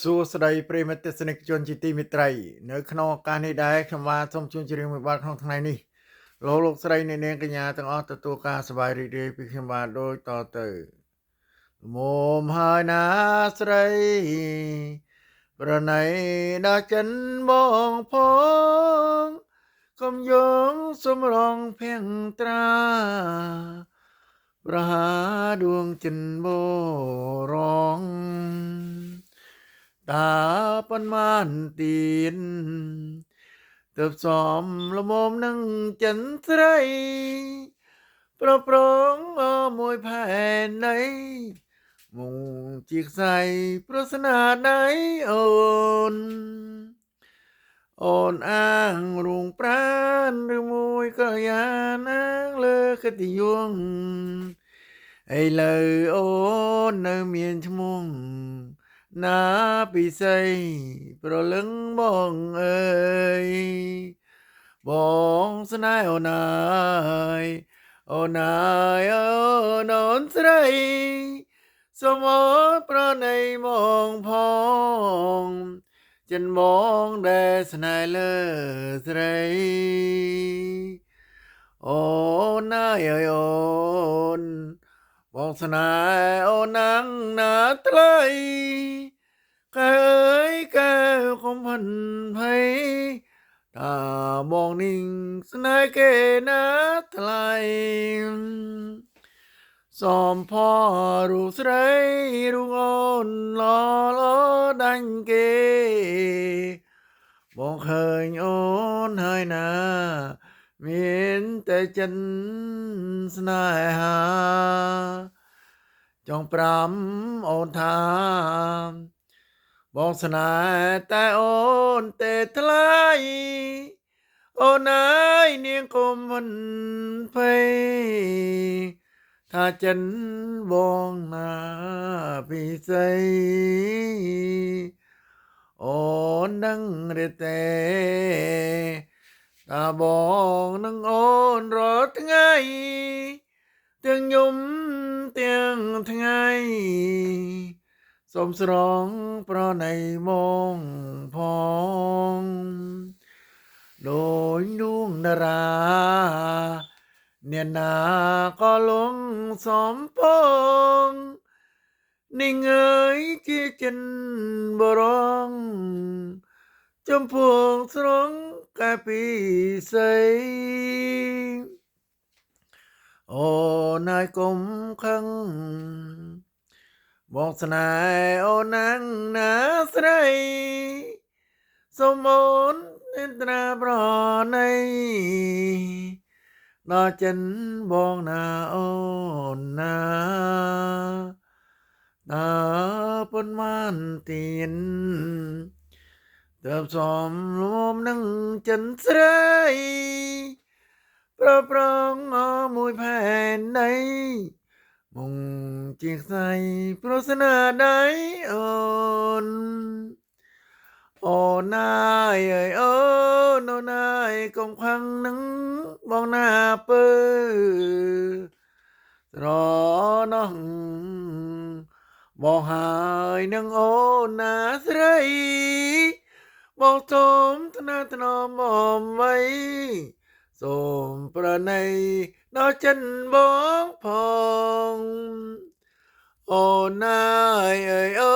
សួស្តីប្រិយមិត្តទស្សនិកជនជាទីមេត្រីនៅក្នុងឱកាសនេះដែរខ្ញុំបាទសូមជូនជារៀងមួយបាទក្នុងថ្ងៃនេះលោកស្រីអ្នកនាងកញ្ញាទាំងអស់ទទួលការសប្បាយរីករាយពីខ្ញុំបាទដូចតទៅមុំហើយណាស្រីប្រណីដល់ចិនបងផងកុំយងសំរងភាំងត្រាប្រហាដួងចិនបរងតាប៉ុន្មានទៀនទើបសំលមមនឹងចិនស្រីប្រងមួយផែននៃមុងជាខ្សែប្រស្នាដៃអូនអាងរួងប្រានឬមួយក៏យ៉ាងណាងលើកិត្តិយសឥឡូវអូននៅមានឈ្មោះណាពិសីប្រលឹងបងអើយបងស្នេហ៍អូនអើយអូនអើយអូនអូនស្រីសូមអូនប្រណីមកផងចិនមកដែលស្នេហ៍លើស្រីអូនអើយអូនបងស្នេហ៍អូនណាងណាថ្លៃកែអើយកែកុំផិនភ័យតាបងนิ่งស្នេហ៍គេណាថ្លៃសំផរូបស្រីរូបអូនល្អដាញ់គេបងឃើញអូនហើយណាមានតែចិនស្នេហាចង់ប្រាំអូនថាបងស្នេហ៍តែអូនទេថ្លៃអូនអើយនាងកុំមិនភ័យថាចិនបងណាពិសីអូននឹងរៀទេតាបងនឹងអូនរាល់ថ្ងៃទាំងយំទាំងថ្ងៃសូមស្រងប្រណីមកផងដូចដួងតារាអ្នកណាក៏លងសំពងនាងអើយជាចិនបរងចំពោះស្រងកាពីសីអូនហើយកុំខឹងបងស្នេហ៍អូនណាងណាស្រីសូមអូនមានត្រាប្រណីដល់ចិនបងណាអូនណាតាប៉ុន្មានទៀនទើបសំលមនឹងចិនស្រីប្រងមួយផែនដីមុងជាខ្សែប្រស្នាដៃអូនណាយអើយអូនអូនណាយកុំខាំងនឹងបងណាពើស្រណោះបងហើយនឹងអូនណាស្រីបងសូមថ្នាថ្នមបំໄວសូមប្រណីដល់ចិនបងផងអូនណាយអើយអូ